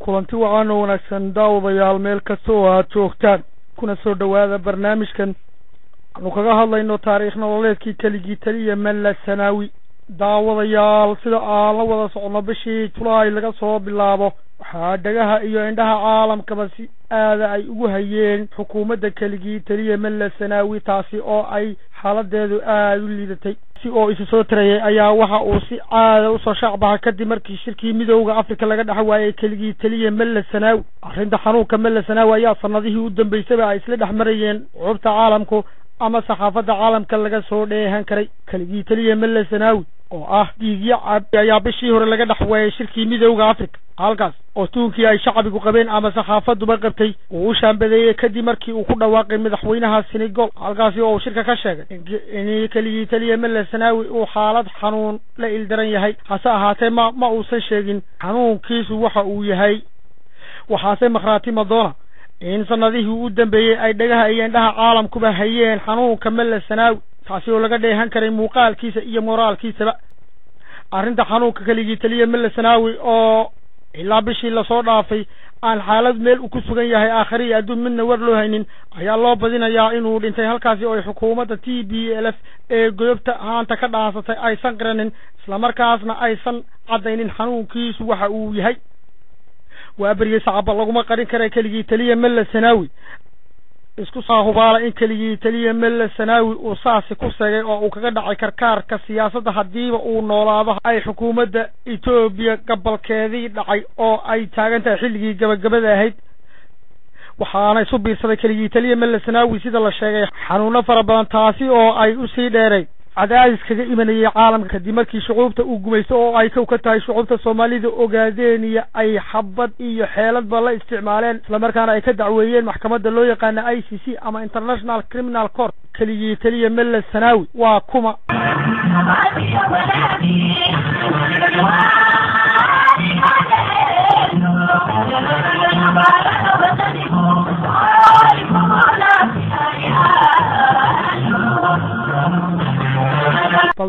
kulanti wacan oo wanaagsan daawadayaal meel kasta oo aad joogtaan kuna soo dhawaada barnaamijkan aanu kaga hadlayno taariikh nololeedkii keligii taliya Malla Zanaawi daawadayaal sida aan la wada socono bishii July laga soo bilaabo waxaa dhagaha iyo indhaha caalamkaba si aad ay ugu hayeen xukuumadda keligii taliya Malla Zanaawi taasi oo ay xaaladeedu aad u liidatay si oo isu soo tarayay ayaa waxa uu si aad u soo shacbaha kadib markii shirkii midowga Afrika laga dhaxwaayay keligii taliya Malla Zanaawi arrinta xanuunka Malla Zanaawi ayaa sanadihii u dambeysay ay isla dhaxmarayeen cubta caalamku ama saxaafadda caalamka laga soo dheehan karay keligii taliya Malla Zanaawi oo ah dhiigyo cad ayaa bishii hore laga dhaxwaayay shirkii midowga Afrika halkaas oo tuunkii ay shacbigu qabeen ama saxaafaduba qabtay uu shaambadeeyay kadib markii uu ku dhawaaqay madaxweynaha Senegal halkaas oo shirka ka sheegay in keligii taliya Malla Zanaawi uu xaalad xanuun la ildaran yahay hase ahaatee ma uusan sheegin xanuunkiisu waxa uu yahay waxaase markhaati madoona in sanadihii u dambeeyay ay dhagaha iyo indhaha caalamkuba hayeen xanuunka Malla Zanaawi taasi oo laga dheehan karay muuqaalkiisa iyo moraalkiisaba arrinta xanuunka keligii taliya Malla Zanaawi oo ilaa bishii la soo dhaafay aan xaalad meel ku sugan yahay aakhiri adduun midna war loo haynin ayaa loo badinayaa inuu dhintay halkaasi oo xukuumadda TPLF ee goobta haanta ka dhaasatay aysan qiranin isla markaasna aysan cadaynin xanuunkiisu waxa uu yahay waa bariye sacab laguma qarin karay keligii taliya Malla Zanaawi isku soo hubaala in keligii taliya Malla Zanaawi uu saasi ku seegay oo uu kaga dhacay karkaarka siyaasadda hadiiba uu noolaado ay xukuumadda Ethiopia gabalkeedii dhacay oo ay taagan tahay xilligii gabagabada ahayd waxaana isu biirsaday keligii taliya Malla Zanaawi sida la sheegay xanuuno fara badan taasi oo ay u sii dheeray cadaadis kaga imanayay caalamka kadib markii shucuubta uu gumaysto oo ay ka tahay shucuubta Soomaalida ogaadeen iyo ay xabad iyo xeeladba la isticmaaleen isla markaana ay ka dacweeyeen maxkamadda loo yaqaan ICC ama International Criminal Court keligii taliya Malla Zanaawi waa kuma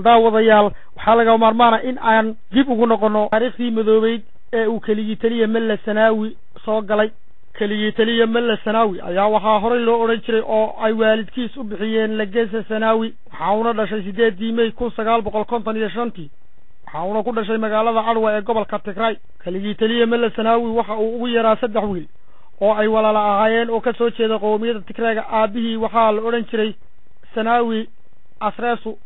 daawadayaal waxaa laga maarmaana in aan dib ugu noqono taariikhdii madoobeyd ee uu keligii taliya Malla Zanaawi soo galay keligii taliya Malla Zanaawi ayaa waxaa horey loo oran jiray oo ay waalidkiis u bixiyeen Lagesa Zanaawi waxa uu dhashay 8 May 1955 waxa uu ku dhashay magaalada Arwa ee gobolka Tigray keligii taliya Malla Zanaawi waxa uu ugu yaraa 3 wiil oo ay walaalo ahaayeen oo ka soo jeeda qowmiyadda Tigrayga aabihii waxaa la oran jiray Zanaawi Asresu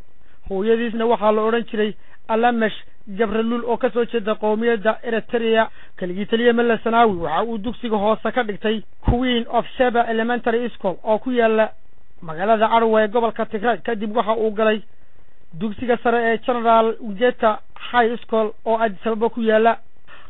hooyadiisna waxaa la oran jiray Alamash Jabralul oo ka soo jeeda qowmiyadda Eritrea keligii taliya Malla Zanaawi waxa uu dugsiga hoose ka dhigtay Queen of Sheba Elementary School oo ku yaala magaalada Arwa ee gobolka Tigray kadib waxa uu galay dugsiga sare ee General Ujeta High School oo Addis Ababa ku yaala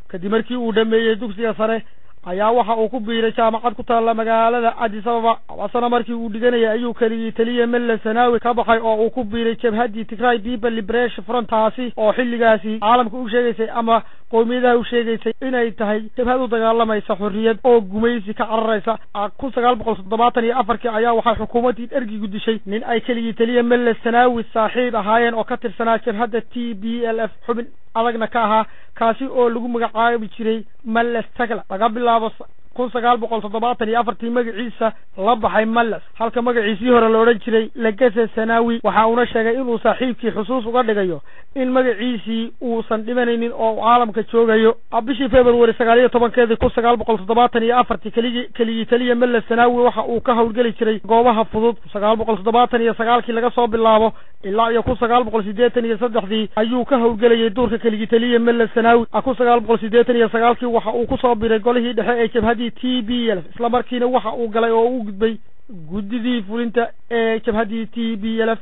kadib markii uu dhameeyay dugsiga sare ayaa waxa uu ku biiray jaamacad ku taala magaalada Addis Ababa wasana markii uu dhiganayay ayuu keligii taliya Malla Zanaawi ka baxay oo uu ku biiray jabhadii Tigray People Liberation Front taasi oo xilligaasi caalamka u sheegaysay ama qowmiyadaha u sheegaysay inay tahay jabhad u dagaalamaysa xorriyad oo gumaysi ka cararaysa 1974 ayaa waxa xukuumadii ergigu dishay nin ay keligii taliya Malla Zanaawi saaxiib ahaayeen oo ka tirsanaa jabhadda TPLF xubin adagna ka ahaa kaasi oo lagu magacaabi jiray Mallas Tagla laga bilaabo 1974 magaciisa la baxay Mallas halka magaciisii hore la oran jiray Lagesa Zanaawi waxa uu sheegay inuu saaxiibkii xusuus uga dhigayo in magaciisii uusan dhimanaynin oo caalamka joogayo bishii February 19 1974 keligii taliya Malla Zanaawi waxa uu ka howlgali jiray goobaha fudud 1979 laga soo bilaabo ilaa iyo 1983 ayuu ka howlgalayay doorka keligii taliya Malla Zanaawi 1989 waxa uu ku soo biray golihii dhexe ee jabhadii TPLF isla markiina waxa uu galay oo uu gudbay guddidii fulinta ee jabhaddii TPLF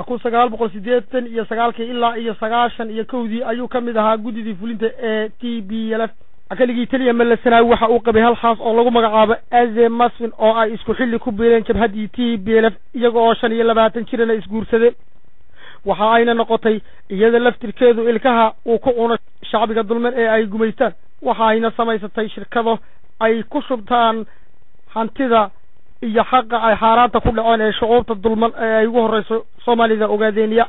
kun sagaal boqol siddeetan iyo sagaalkii ilaa iyo sagaashan iyo kowdii ayuu ka mid ahaa guddidii fulinta ee TPLF akaligii taliya Malla Sanaawi waxa uu qabay hal xaas oo lagu magacaabo Aze Masfin oo ay isku xilli ku biireen jabhaddii TPLF iyaga oo 25 jirana isguursadeen waxa ayna noqotay iyada laftirkeedu ilkaha uu ku cuno shacbiga dulman ee ay gumaystaan waxa ayna samaysatay shirkado ay ku shubtaan hantida iyo xaqa ay xaaraanta ku dhaceen ee shucuubta dulman ee ay ugu horeyso Soomaalida Ogaadeniya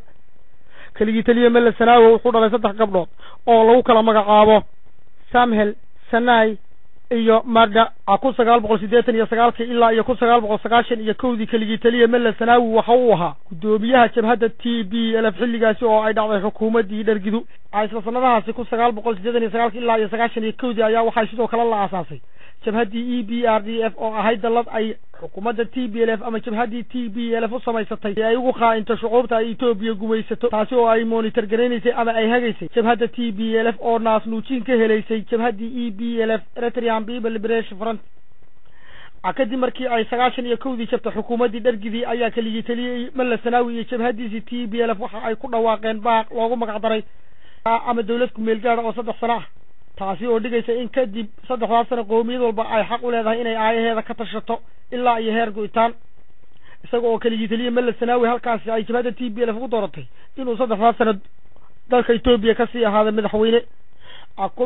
kaligii taliya Malla Sanaawi wuxuu dhalay 3 gabdhood oo lagu kala magacaabo Samhel Sanay iyo Marda kun sagaal boqol siddeetan iyo sagaalkii ilaa iyo kun sagaal boqol sagaashan iyo kowdii kaligii taliya Malla Sanaawi waxa uu ahaa gudoomiyaha jabhadda TPLF xilligaasi oo ay dhacday xukuumaddii Dhargidu isla sanadahaasi kun sagaal boqol siddeetan iyo sagaalkii ilaa iyo sagaashan iyo kowdii ayaa waxay sidoo kale la aasaasay jabhaddii EPRDF oo ahayd dallad ay xukuumadda TPLF ama jabhaddii TPLF u samaysatay ay ugu qaa'into shucuubta ay Itoobiya gumaysato taasi oo ay monitor garanaysay ama ay hagaysay jabhadda TPLF oo naas nuujin ka helaysay jabhaddii EPLF Eritrean People Liberation Front kadib markii ay 92 jabta xukuumaddii Dhargidii ayaa kaligii taliyay Malla Sanaawi iyo jabhaddiisii TPLF waxa ay ku dhawaaqeen baaq loogu magac daray ama dawlad ku meel gaar oo 3 sano ah taasi oo dhigaysa in kadib 3 sano qoomiyad walba ay xaq u leedahay inay aayaheeda ka tashato ilaa iyo heer go'itaan isagoo oo kaligii taliyay Malla Sanaawi halkaas ay jabhadda TPLF ugu dooratay inuu 3 sano dalka Itoobiya ka sii ahaado madaxweyne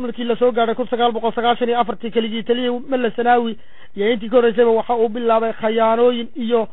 markii la soo gaaray 1994 kaligii taliyay Malla Sanaawi iyo intii ka horeysay waxa uu bilaabay khayaanooyin iyo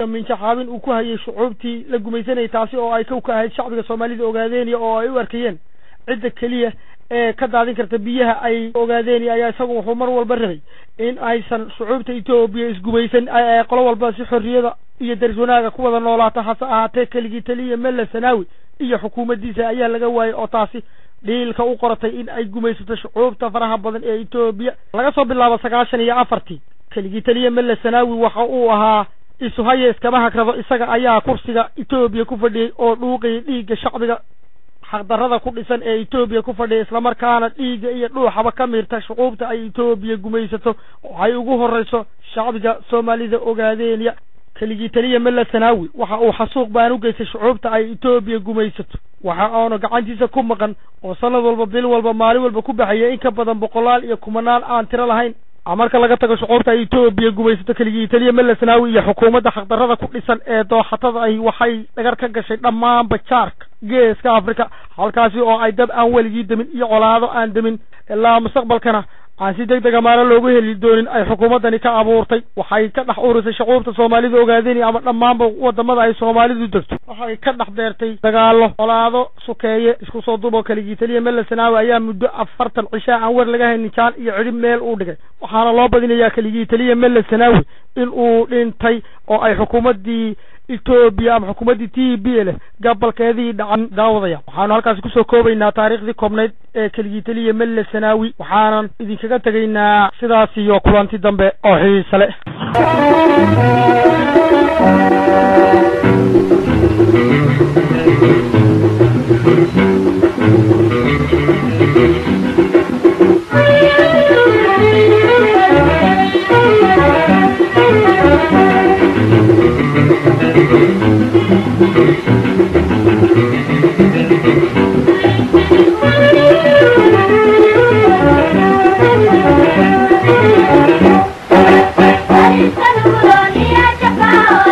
minjaxaabin uu ku hayay shucuubtii la gumaysanay taasi oo ay ka ahayd shacbiga Soomaalida Ogaadeniya oo ay u arkayeen cidda kaliya ee ka daadin karta biyaha ay Ogaadeniya ayaa isagu wuxuu mar walba rabay in aysan shucuubta Itoobiya isgumaysan ay qolo walba si xorriyada iyo darjoonaga ku wada noolaato hasa ahaatee kaligii taliyay Malla Sanaawi iyo xukuumaddiisa ayaa laga waayay oo taasi dhiilka u qoratay in ay gumaysato shucuubta faraha badan ee Itoobiya laga soo bilaabo 94 kaligii taliyay Malla Sanaawi waxa uu ahaa isu haye iskama hakrado isaga ayaa kursiga Itoobiya ku fadhiyay oo dhuuqay dhiigga shacbiga xaqdarrada ku dhisan ee Itoobiya ku fadhiyay isla markaana dhiigga iyo dhuuxaba ka miirta shucuubta ay Itoobiya gumaysato oo ay ugu horeyso shacbiga Soomaalida Ogaadeniya kaligii taliyay Malla Sanaawi waxa uu xasuuq baan u geystay shucuubta ay Itoobiya gumaysato waxa aanu gacantiisa ku maqan oo sanad walba bil walba maalin walba ku baxaya in ka badan 100 iyo 10 aan tiro lahayn marka laga tago shucuubta ay Itoobiya gumaysato kaligii taliyay Malla Sanaawi iyo xukuumadda xaqdarrada ku dhisan ee dooxatada ay waxay dhagar ka gashay dhammaan bajaarka geeska Afrika halkaasi oo ay dab aan weligii damin iyo colaado aan damin ilaa mustaqbalkana aan si degdeg ah loogu heli doonin ay xukuumaddani ka abuurtay waxay ka dhax ururisay shucuubta Soomaalida Ogaadeniya ama dhammaan wadamada ay Soomaalidu degto waxay ka dhax beertay dagaalo colaado sukeeye isku soo duubo kaligii taliyay Malla Sanaawi ayaa muddo 40 cisho aan war laga haynin jaan iyo cidhib meel u dhigay waxaana loo badinayaa kaligii taliyay Malla Sanaawi in uu dhintay oo ay xukuumaddii Itoobiya ama xukuumaddii TPLF gabalkeedii dhacan daawadaya waxaanu halkaas ku soo koobaynaa taariikhdii koobnayd ee kaligii taliyay Malla Sanaawi waxaanan idinkaga tagaynaa sidaas iyo kulanti dambe oo xiiso leh Ay,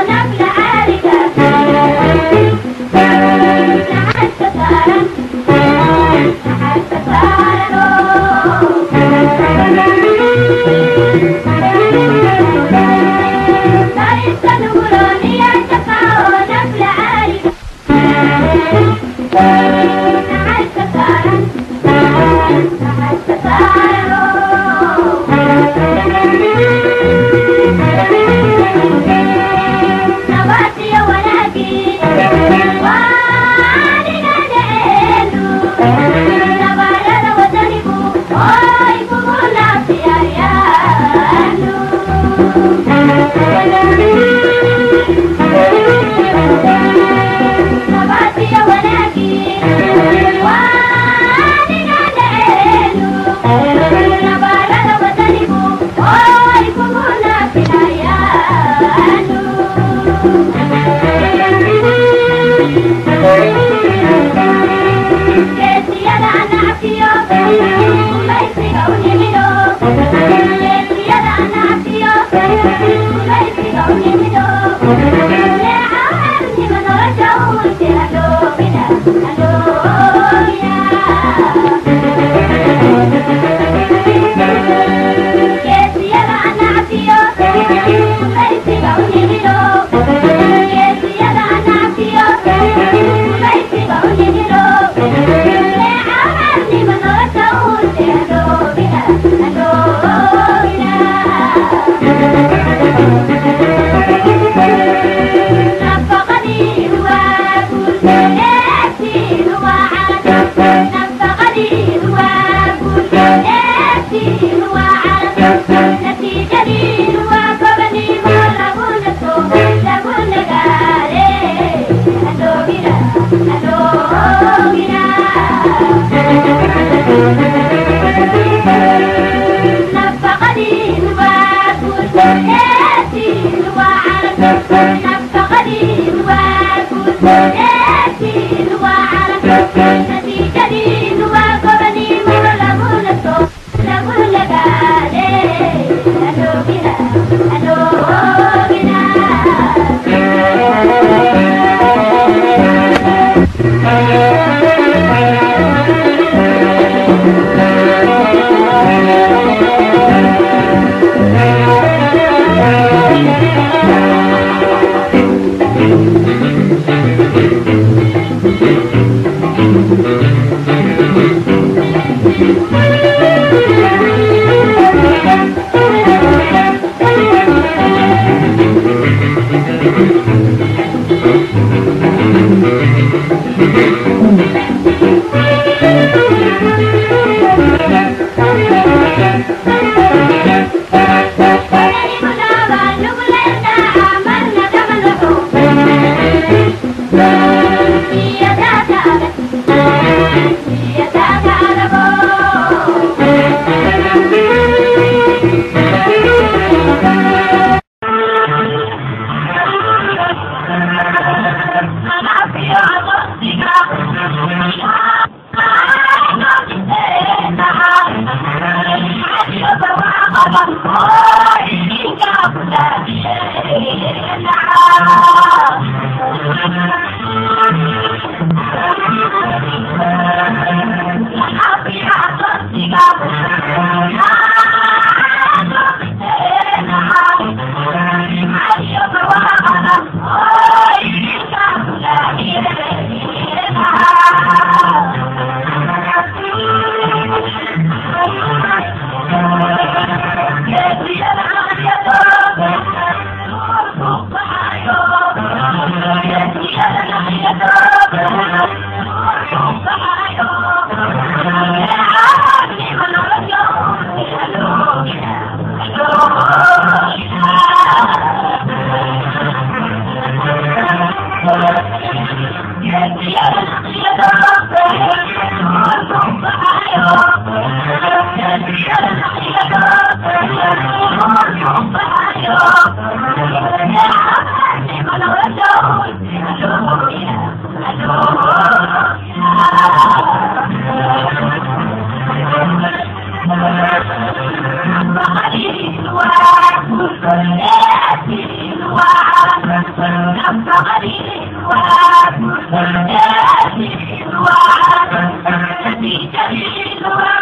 Thank you.